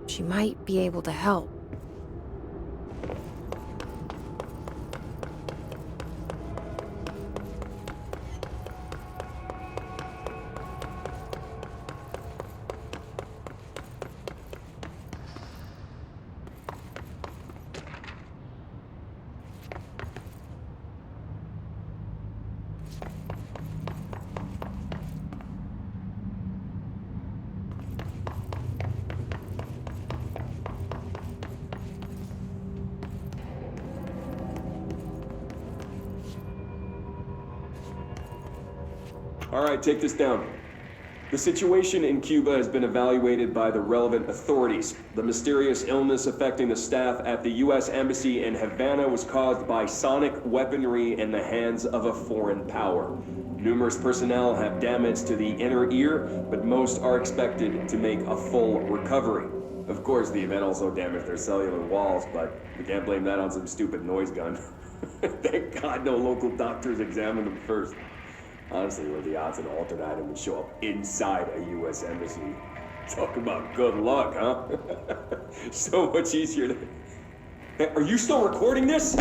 She might be able to help. All right, take this down. The situation in Cuba has been evaluated by the relevant authorities. The mysterious illness affecting the staff at the U.S. Embassy in Havana was caused by sonic weaponry in the hands of a foreign power. Numerous personnel have damage to the inner ear, but most are expected to make a full recovery. Of course, the event also damaged their cellular walls, but we can't blame that on some stupid noise gun. Thank God no local doctors examined them first. Honestly, what are the odds an alternate item would show up inside a U.S. embassy? Talk about good luck, huh? So much easier to... Hey, are you still recording this?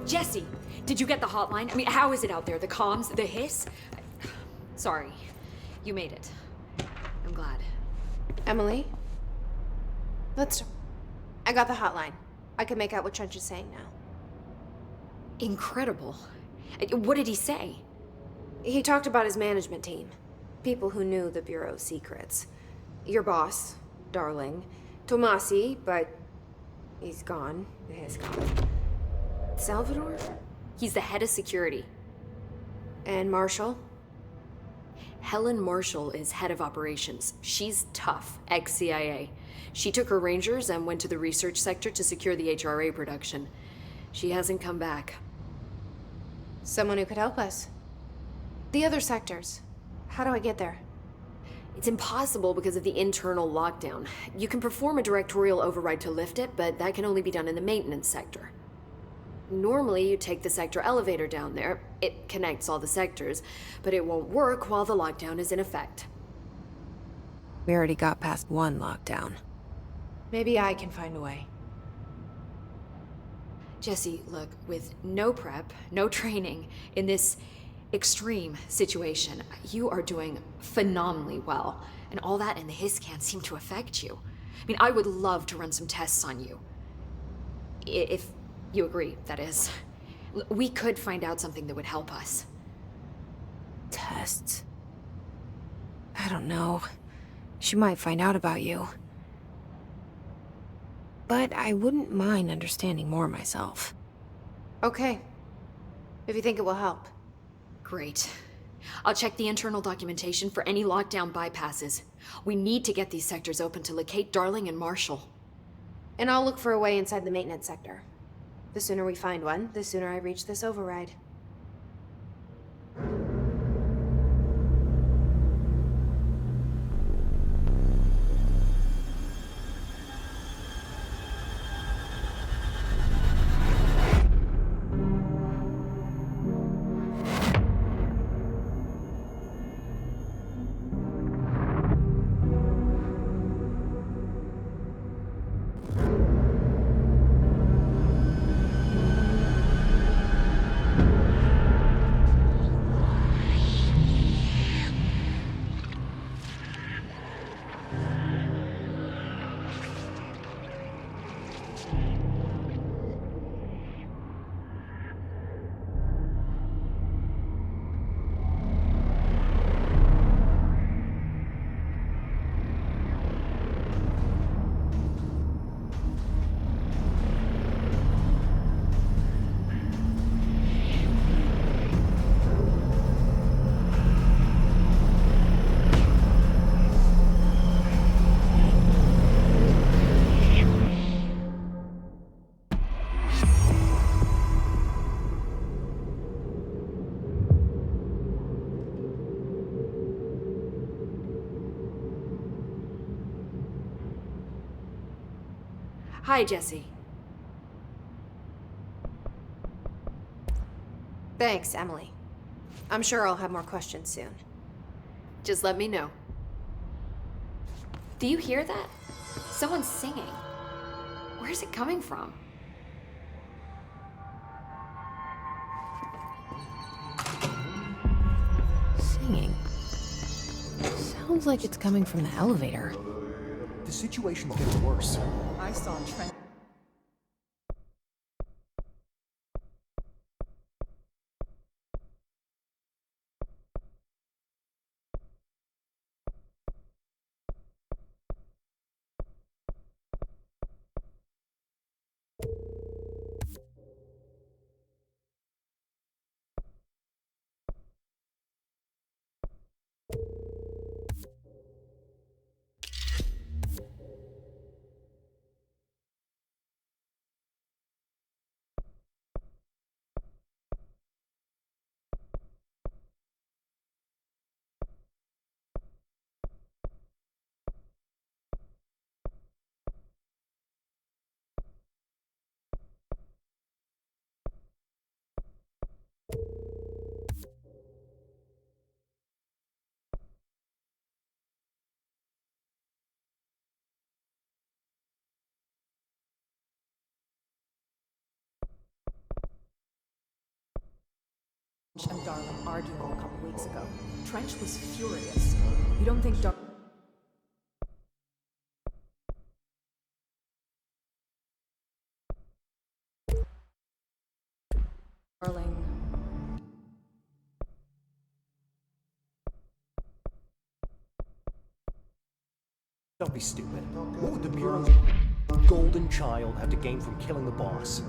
Jesse, did you get the hotline? I mean, how is it out there? The comms, the hiss? Sorry, you made it. I'm glad. Emily? I got the hotline. I can make out what Trench is saying now. Incredible. What did he say? He talked about his management team. People who knew the Bureau's secrets. Your boss, Darling. Tomasi, but he's gone. He's gone. Salvador? He's the head of security. And Marshall? Helen Marshall is head of operations. She's tough, ex-CIA. She took her Rangers and went to the research sector to secure the HRA production. She hasn't come back. Someone who could help us. The other sectors. How do I get there? It's impossible because of the internal lockdown. You can perform a directorial override to lift it, but that can only be done in the maintenance sector. Normally, you take the sector elevator down there. It connects all the sectors, but it won't work while the lockdown is in effect. We already got past one lockdown. Maybe I can find a way. Jesse, look, with no prep, no training, in this extreme situation, you are doing phenomenally well. And all that and the hiss can't seem to affect you. I mean, I would love to run some tests on you. If you agree, that is. We could find out something that would help us. Tests? I don't know. She might find out about you. But I wouldn't mind understanding more myself. Okay. If you think it will help. Great. I'll check the internal documentation for any lockdown bypasses. We need to get these sectors open to locate Darling and Marshall. And I'll look for a way inside the maintenance sector. The sooner we find one, the sooner I reach this override. Hi, Jesse. Thanks, Emily. I'm sure I'll have more questions soon. Just let me know. Do you hear that? Someone's singing. Where's it coming from? Singing. Sounds like it's coming from the elevator. The situation's getting worse. I saw Trent. And Darling arguing a couple weeks ago. Trench was furious. You don't think Darling... Don't be stupid. What would the Bureau's golden child have to gain from killing the boss?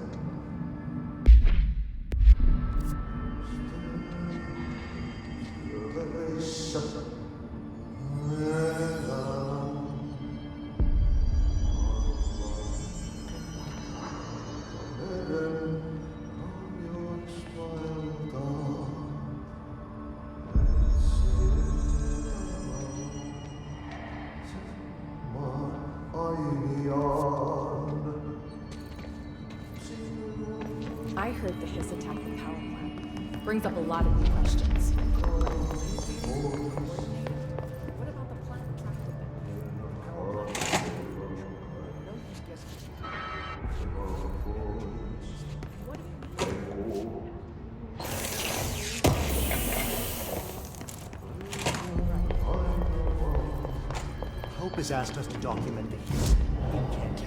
heard the Hiss attacked the power plant. Brings up a lot of new questions. What about the plant trapped in there? What do you mean? Hope has asked us to document the Hiss. We can't.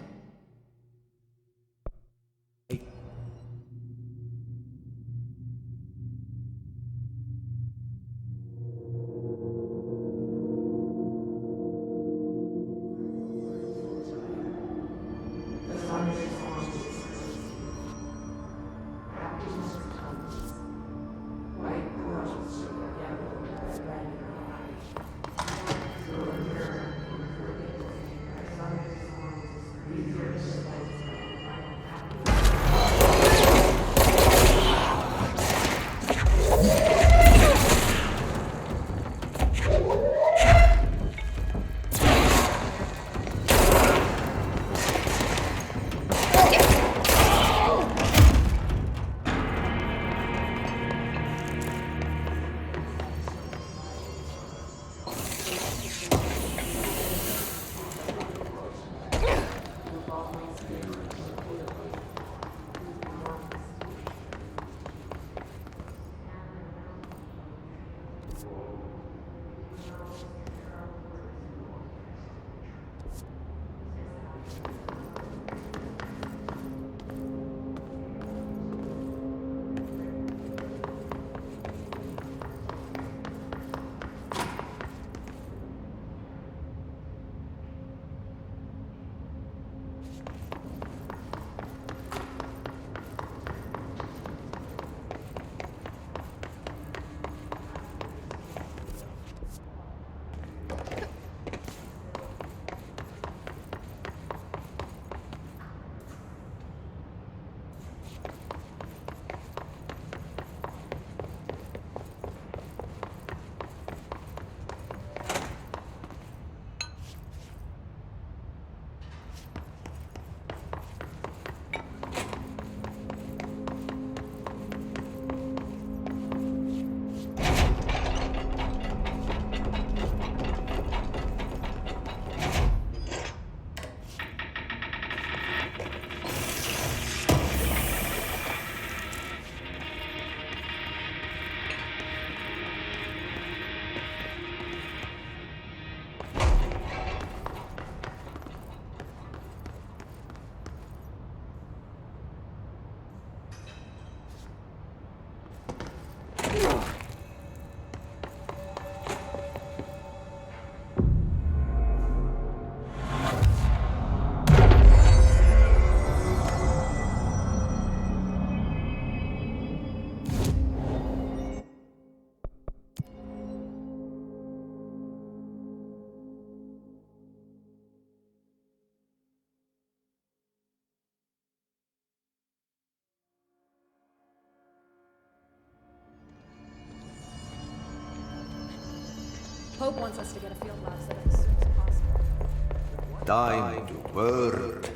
Hope wants us to get a field lab set up as soon as possible. Time to work.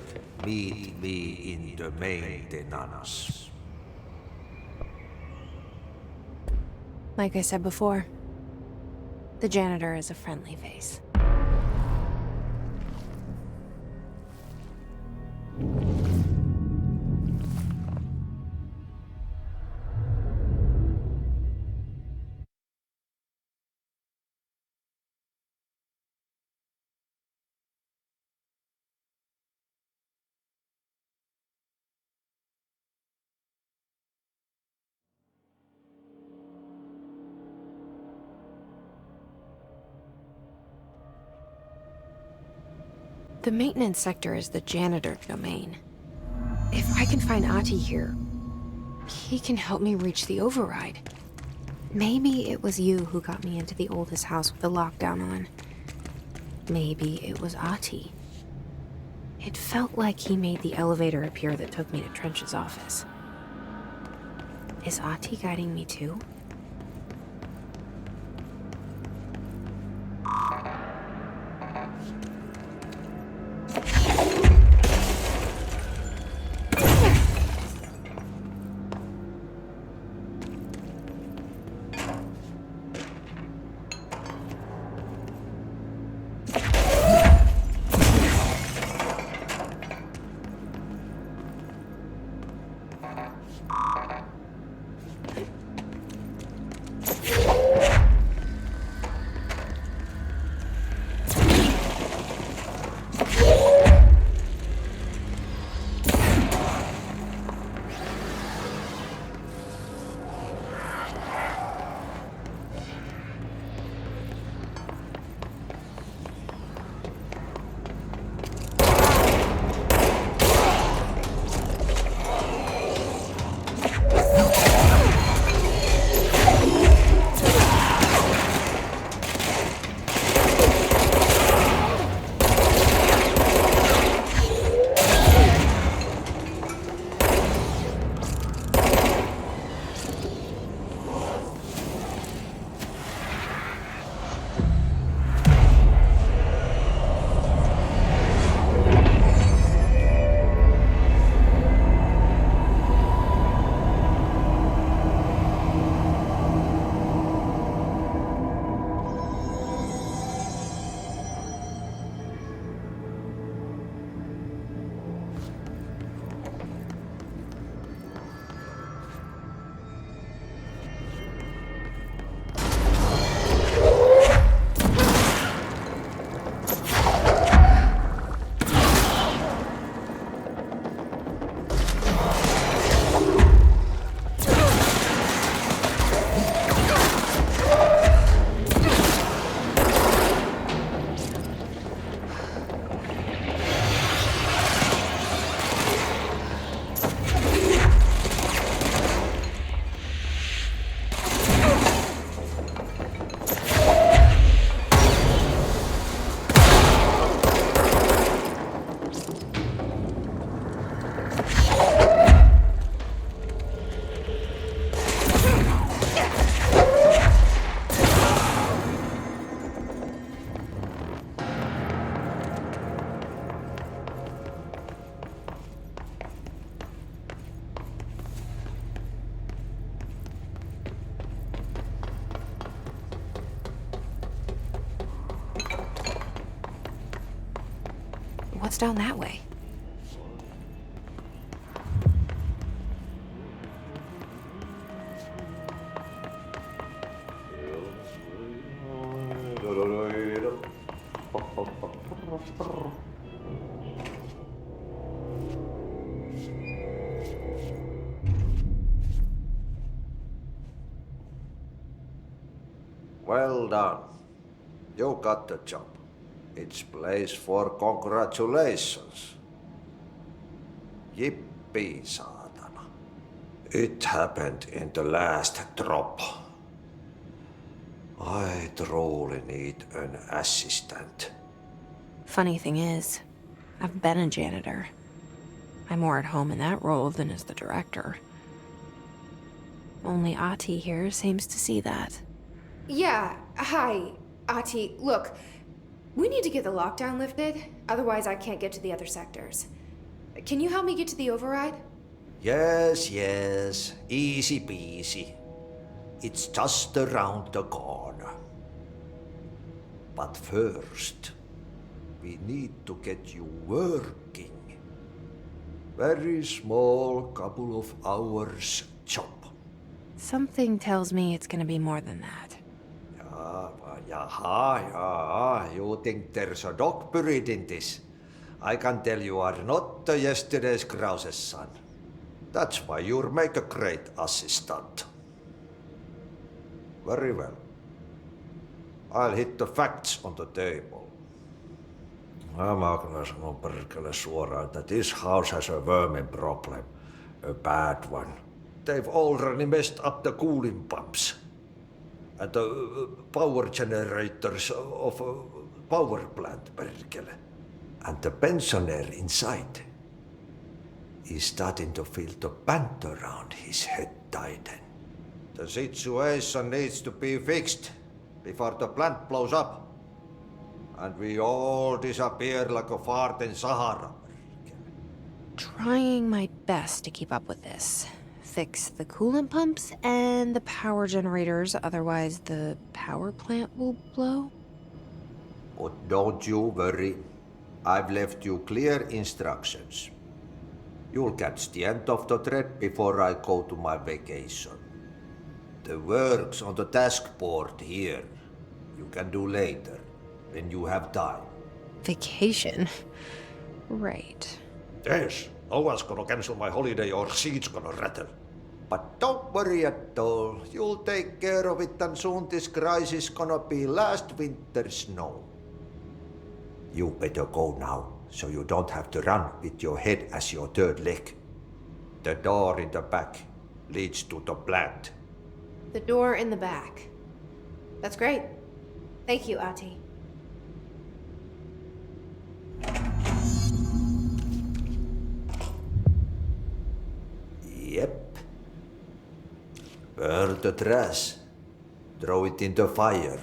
Meet me in the maintenance. Like I said before, the janitor is a friendly face. The maintenance sector is the janitor domain. If I can find Ahti here, he can help me reach the override. Maybe it was you who got me into the oldest house with the lockdown on. Maybe it was Ahti. It felt like he made the elevator appear that took me to Trench's office. Is Ahti guiding me too? What's down that way? Well done. You got the job. It's place for congratulations. Yippee, saatana. It happened in the last drop. I truly need an assistant. Funny thing is, I've been a janitor. I'm more at home in that role than as the director. Only Ahti here seems to see that. Yeah, hi, Ahti. Look, we need to get the lockdown lifted, otherwise I can't get to the other sectors. Can you help me get to the override? Yes, easy peasy. It's just around the corner. But first, we need to get you working. Very small, couple of hours job. Something tells me it's gonna be more than that. You think there's a dog buried in this? I can tell you are not yesterday's Krause's son. That's why you'll make a great assistant. Very well. I'll hit the facts on the table. Mä kyllä sanon perkele suoraan, että this house has a vermin problem. A bad one. They've already messed up the cooling pumps. And the power generators of a power plant, perkele. And the pensioner inside is starting to feel the band around his head tighten. The situation needs to be fixed before the plant blows up. And we all disappear like a fart in Sahara. Trying my best to keep up with this. Fix the coolant pumps and the power generators, otherwise the power plant will blow. But don't you worry. I've left you clear instructions. You'll catch the end of the thread before I go to my vacation. The work's on the task board here. You can do later, when you have time. Vacation? Right. Yes, no one's gonna cancel my holiday or seat's gonna rattle. But don't worry at all. You'll take care of it and soon this crisis gonna be last winter's snow. You better go now, so you don't have to run with your head as your third leg. The door in the back leads to the plant. The door in the back. That's great. Thank you, Ahti. Yep. Burn the trash. Throw it in the fire.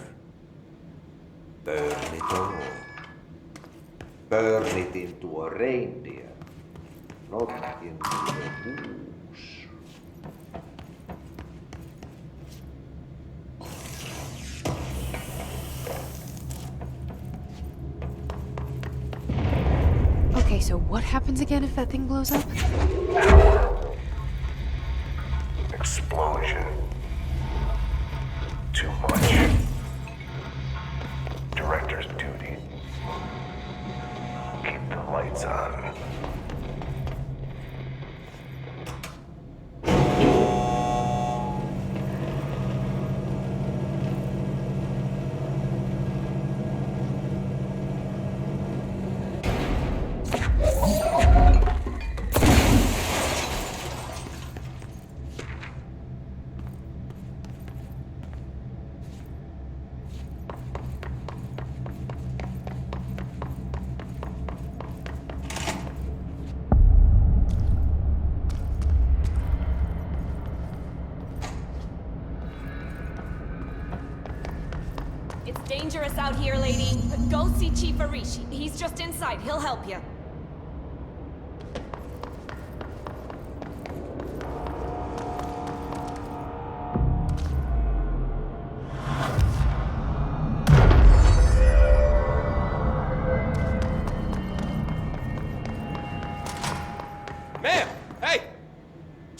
Burn it all. Burn it into a reindeer, not into a goose. Okay, so what happens again if that thing blows up? Explosion. Too much. Director's duty. Keep the lights on. It's dangerous out here, lady. Go see Chief Arishi. He's just inside. He'll help you.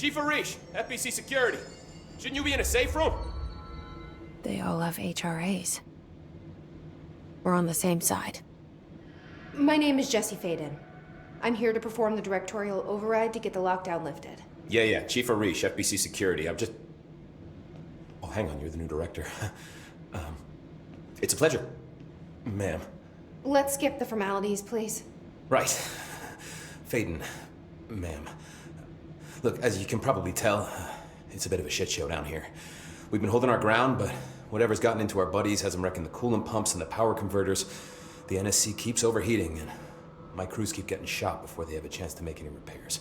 Chief Arish, FBC Security. Shouldn't you be in a safe room? They all have HRAs. We're on the same side. My name is Jesse Faden. I'm here to perform the directorial override to get the lockdown lifted. Yeah, Chief Arish, FBC Security. I'm just... Oh, hang on, you're the new director. It's a pleasure, ma'am. Let's skip the formalities, please. Right. Faden, ma'am. Look, as you can probably tell, it's a bit of a shit show down here. We've been holding our ground, but whatever's gotten into our buddies has them wrecking the coolant pumps and the power converters. The NSC keeps overheating, and my crews keep getting shot before they have a chance to make any repairs.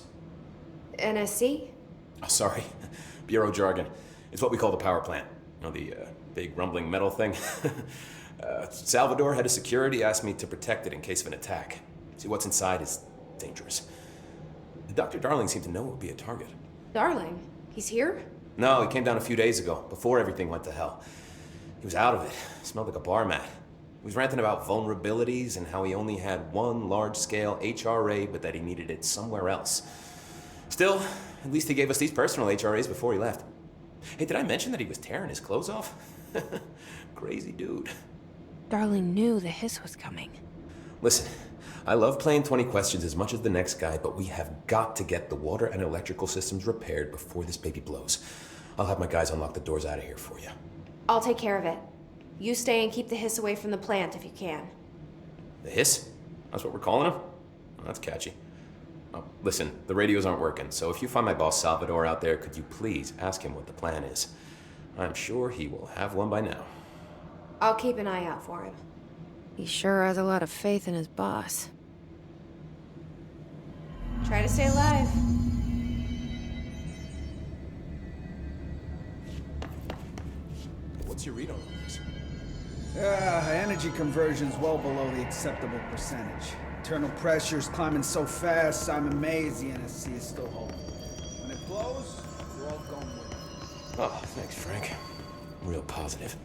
NSC? Oh, sorry. Bureau jargon. It's what we call the power plant. You know, the big rumbling metal thing? Salvador, head of security, asked me to protect it in case of an attack. See, what's inside is dangerous. Dr. Darling seemed to know it would be a target. Darling? He's here? No, he came down a few days ago, before everything went to hell. He was out of it. Smelled like a bar mat. He was ranting about vulnerabilities and how he only had one large-scale HRA, but that he needed it somewhere else. Still, at least he gave us these personal HRAs before he left. Hey, did I mention that he was tearing his clothes off? Crazy dude. Darling knew the hiss was coming. Listen, I love playing 20 questions as much as the next guy, but we have got to get the water and electrical systems repaired before this baby blows. I'll have my guys unlock the doors out of here for you. I'll take care of it. You stay and keep the hiss away from the plant if you can. The hiss? That's what we're calling him? Oh, that's catchy. Oh, listen, the radios aren't working, so if you find my boss Salvador out there, could you please ask him what the plan is? I'm sure he will have one by now. I'll keep an eye out for him. He sure has a lot of faith in his boss. Try to stay alive. What's your read on this? Energy conversion's well below the acceptable percentage. Internal pressure's climbing so fast, I'm amazed the NSC is still holding. When it blows, we're all going with it. Oh, thanks, Frank. Real positive.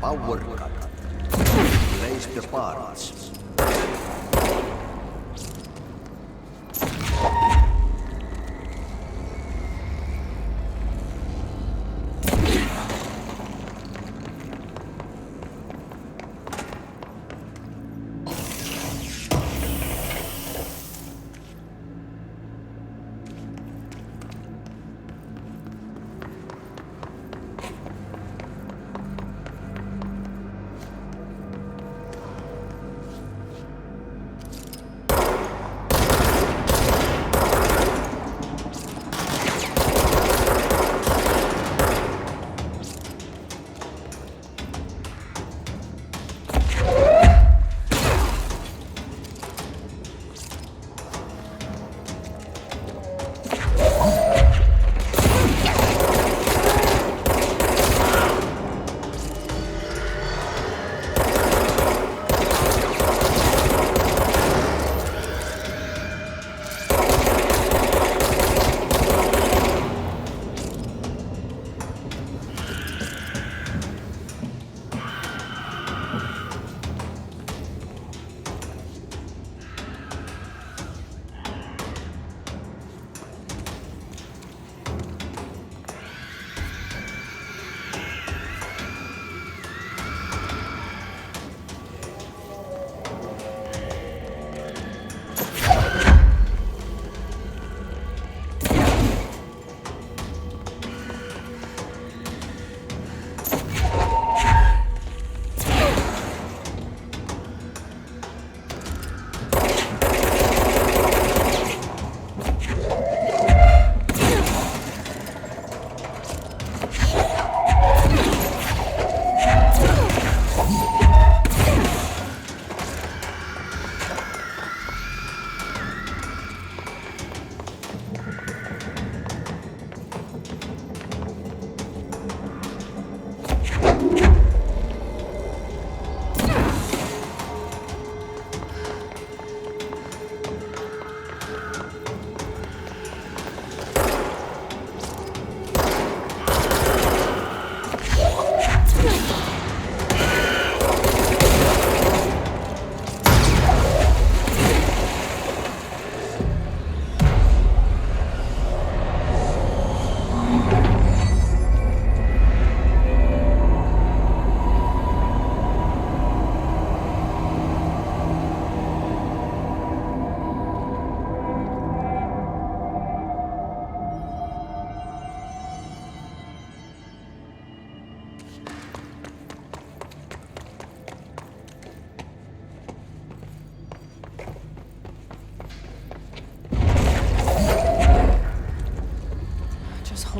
Power cut. Place the parts.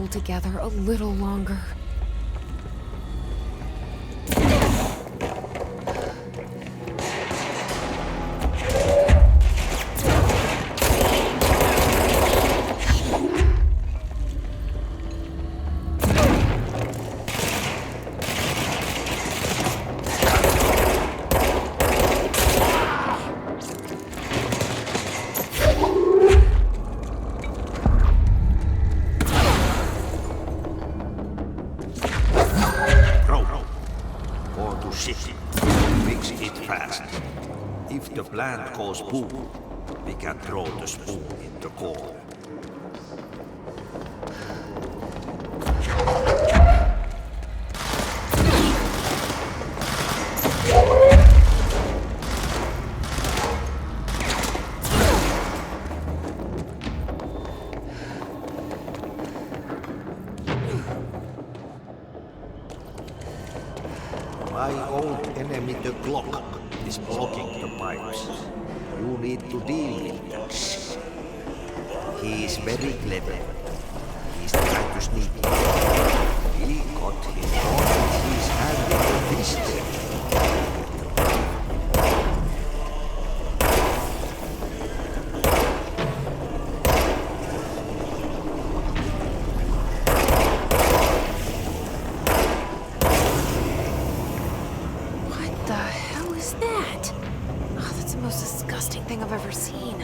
hold together a little longer. If the plant goes boom, we can throw the spoon in the corner. My old enemy, the clock, is blocking the pipes. You need to deal with that. He is very clever. He's trying to sneak in. We got him on his hand in the fist. What the hell is that? Oh, that's the most disgusting thing I've ever seen.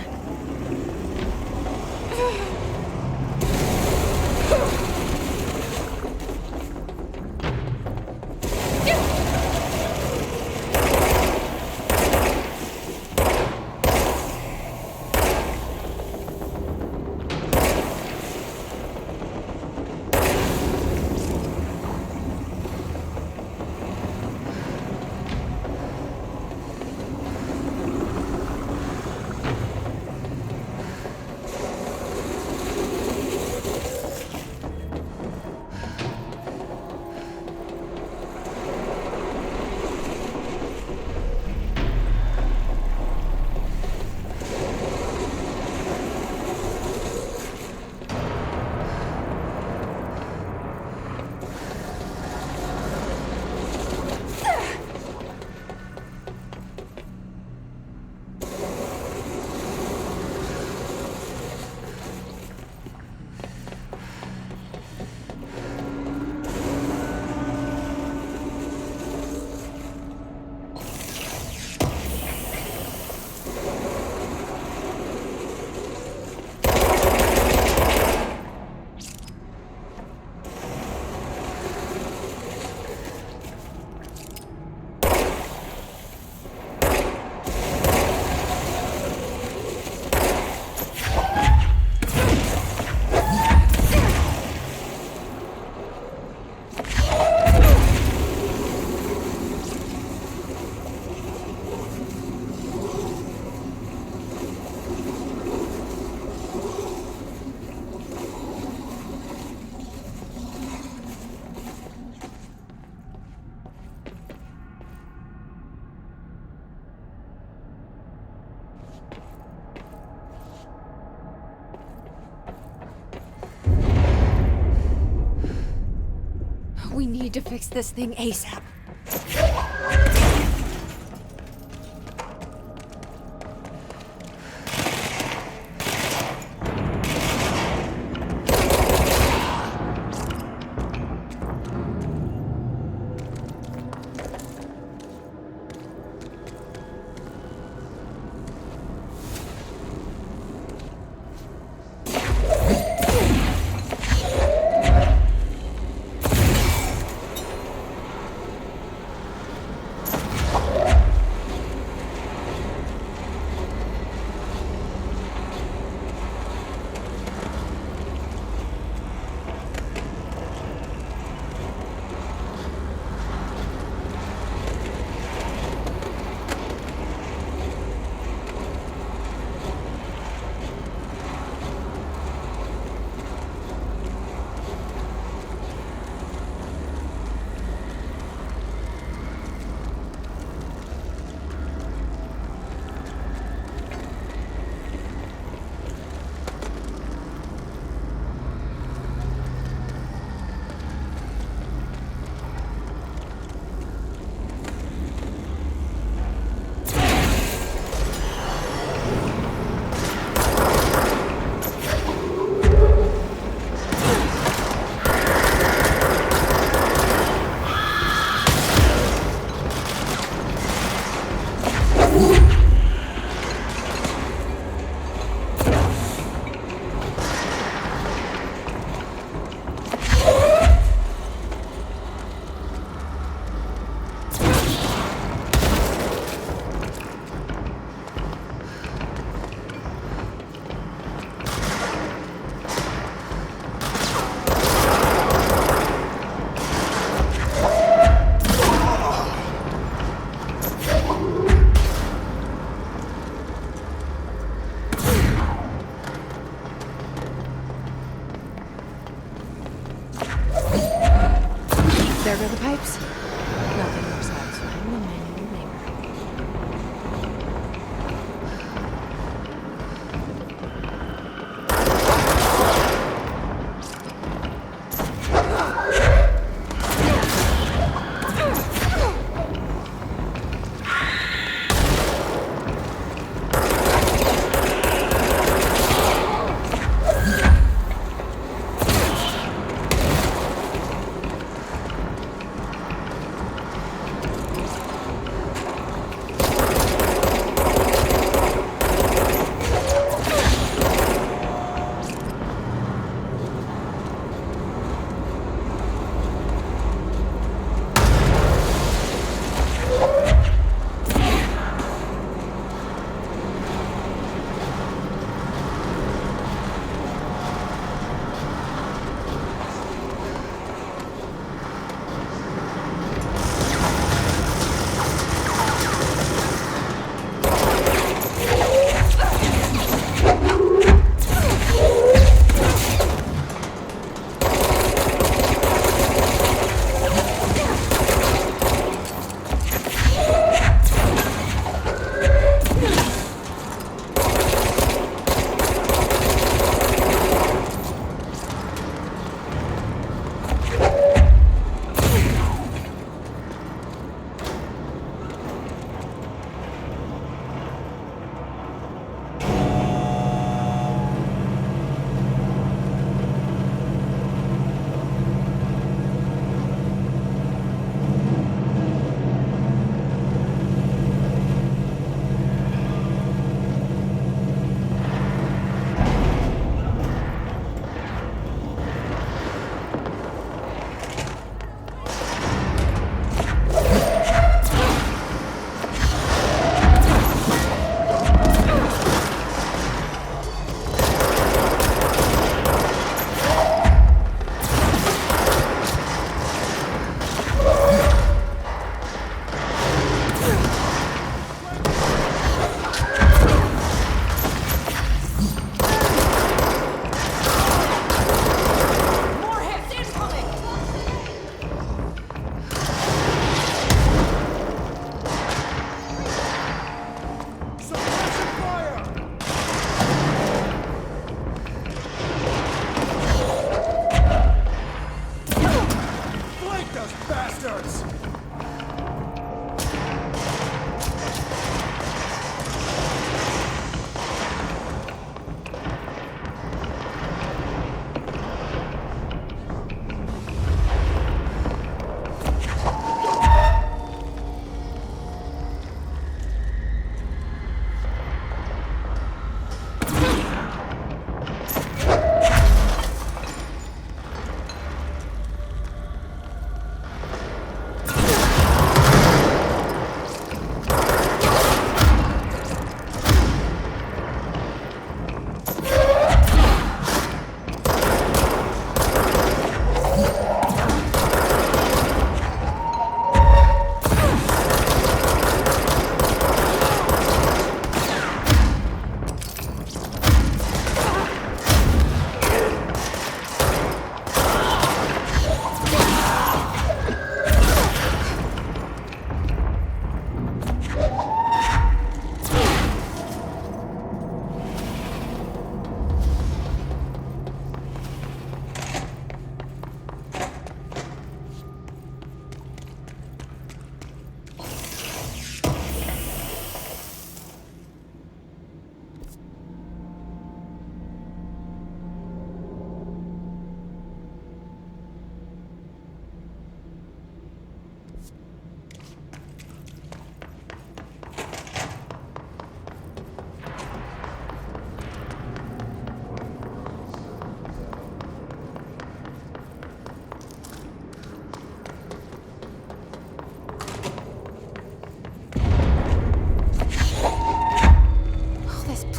We need to fix this thing ASAP.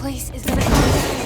place is gonna come down.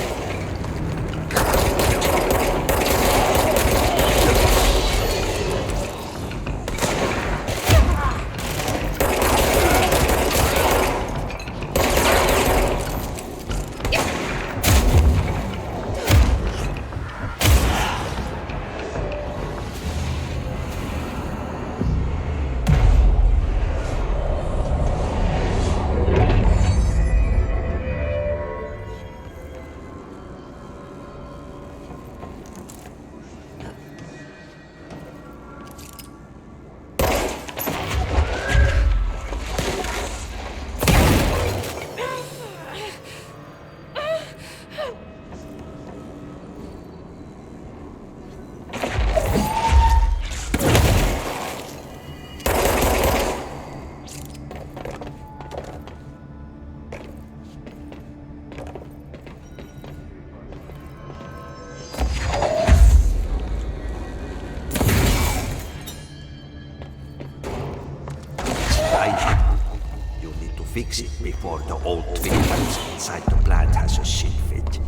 You need to fix it before the old victims inside the plant has a shit fit.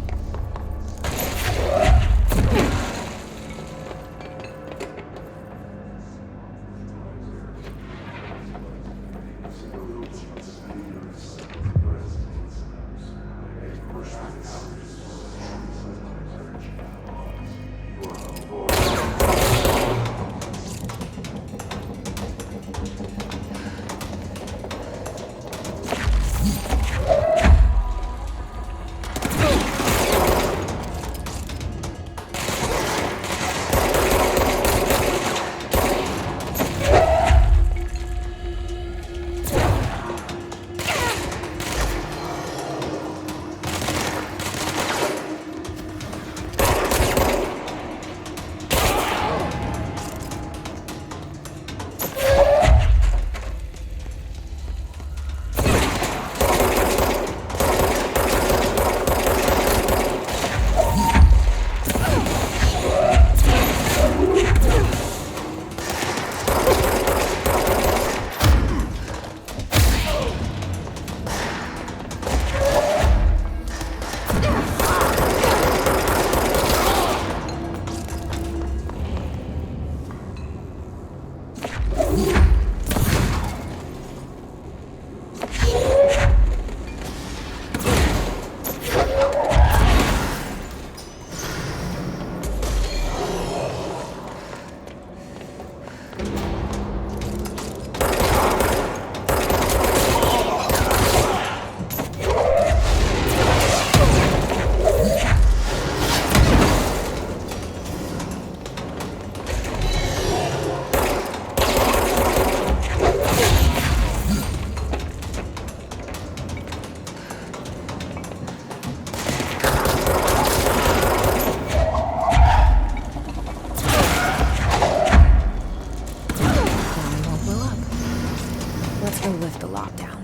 Lift the lockdown.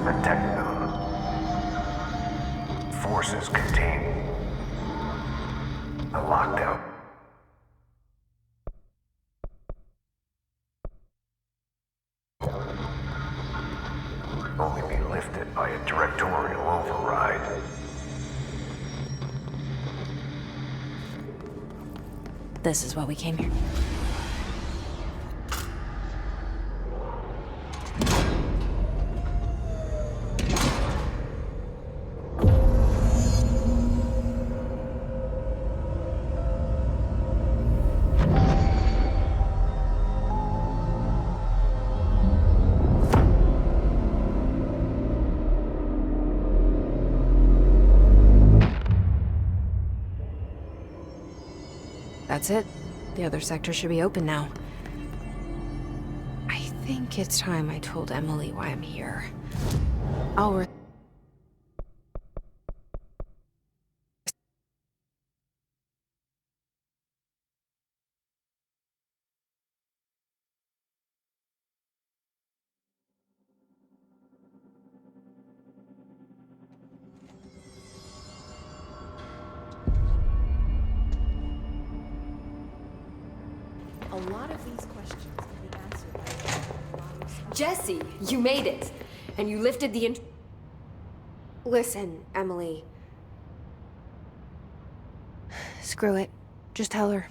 Protect them. Forces contain a lockdown. Only be lifted by a directorial override. This is why we came here. that's it. The other sector should be open now. I think it's time I told Emily why I'm here. I'll A lot of these questions can be answered by Jesse, you made it! And you lifted the Listen, Emily. Screw it. Just tell her.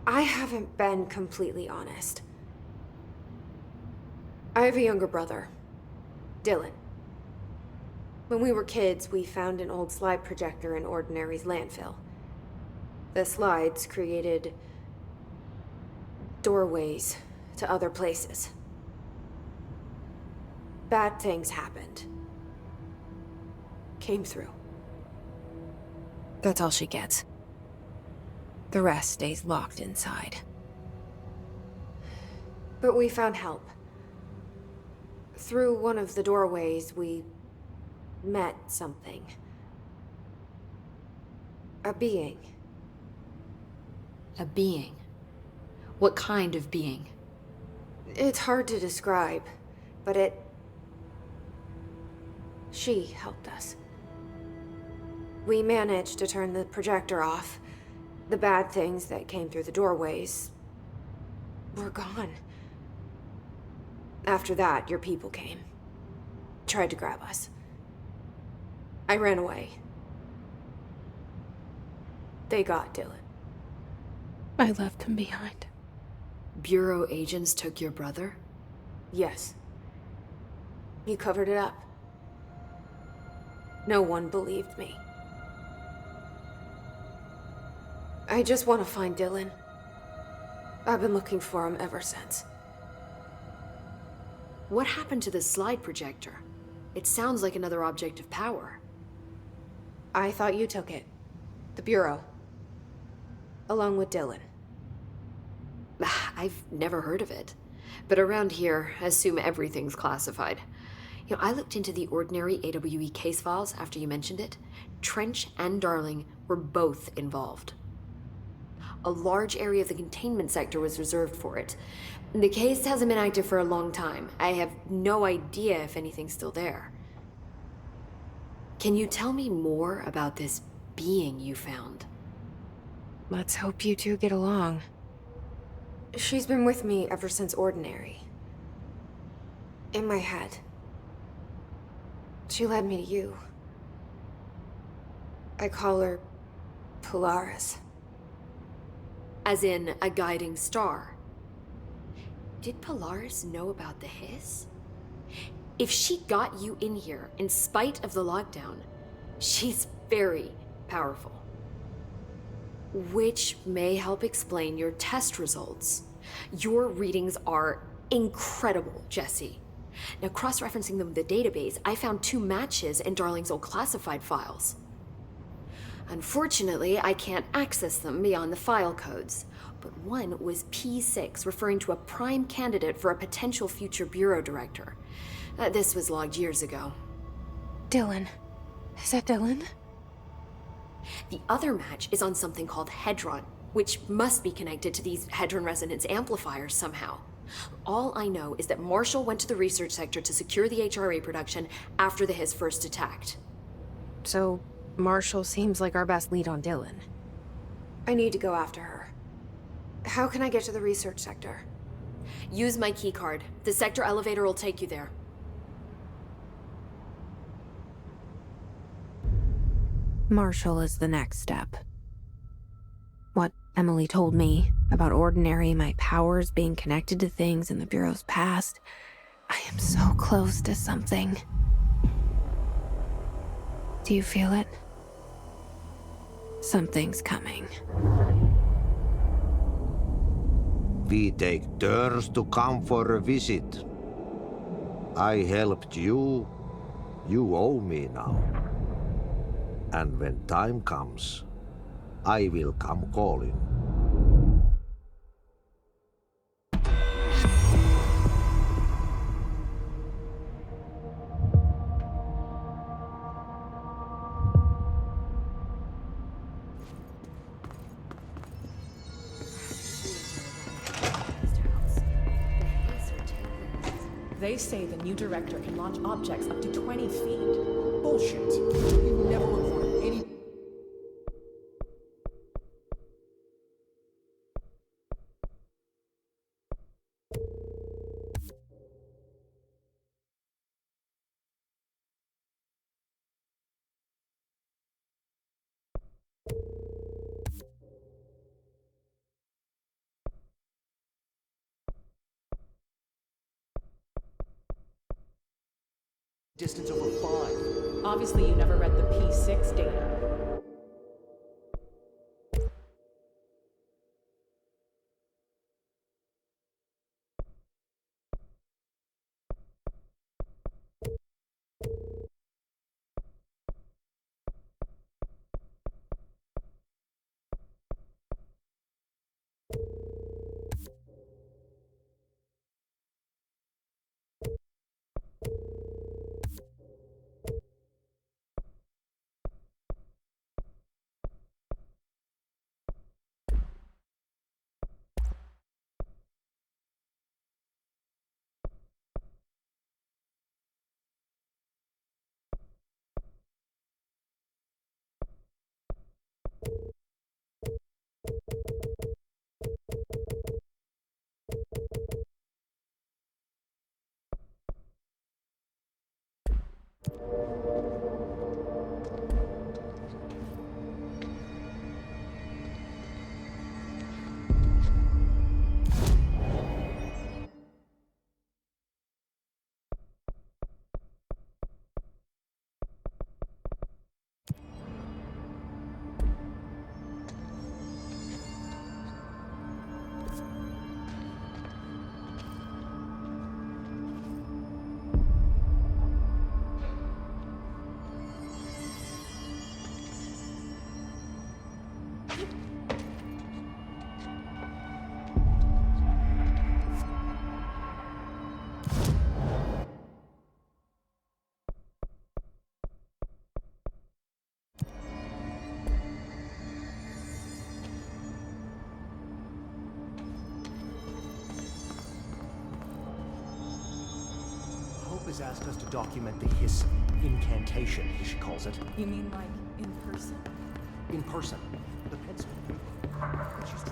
I haven't been completely honest. I have a younger brother, Dylan. When we were kids, we found an old slide projector in Ordinary's landfill. The slides created doorways to other places. Bad things happened. Came through. That's all she gets. The rest stays locked inside. But we found help. Through one of the doorways, we met something. A being. A being? What kind of being? It's hard to describe, but she helped us. We managed to turn the projector off. The bad things that came through the doorways were gone. After that, your people came. Tried to grab us. I ran away. They got Dylan. I left him behind. Bureau agents took your brother? Yes. You covered it up. No one believed me. I just want to find Dylan. I've been looking for him ever since. What happened to the slide projector? It sounds like another object of power. I thought you took it. The Bureau. Along with Dylan. I've never heard of it. But around here, I assume everything's classified. You know, I looked into the Ordinary AWE case files after you mentioned it. Trench and Darling were both involved. A large area of the containment sector was reserved for it. The case hasn't been active for a long time. I have no idea if anything's still there. Can you tell me more about this being you found? Let's hope you two get along. She's been with me ever since Ordinary. In my head. She led me to you. I call her Polaris. As in a guiding star. Did Polaris know about the hiss? If she got you in here in spite of the lockdown, she's very powerful. Which may help explain your test results. Your readings are incredible, Jesse. Now, cross-referencing them with the database, I found 2 matches in Darling's old classified files. Unfortunately, I can't access them beyond the file codes, but one was P6, referring to a prime candidate for a potential future bureau director. This was logged years ago. Dylan. Is that Dylan? The other match is on something called Hedron, which must be connected to these Hedron resonance amplifiers somehow. All I know is that Marshall went to the research sector to secure the HRA production after the Hiss first attacked. So, Marshall seems like our best lead on Dylan. I need to go after her. How can I get to the research sector? Use my keycard. The sector elevator will take you there. Marshall is the next step. What Emily told me about Ordinary, my powers being connected to things in the Bureau's past. I am so close to something. Do you feel it? Something's coming. We take turns to come for a visit. I helped you. You owe me now. And when time comes, I will come calling. They say the new director can launch objects up to 20 feet. Bullshit. We never recorded any. Distance over 5. Obviously, you never read the P6 data. Hope has asked us to document the hiss incantation, as she calls it. You mean like in person? In person. The pencil. She's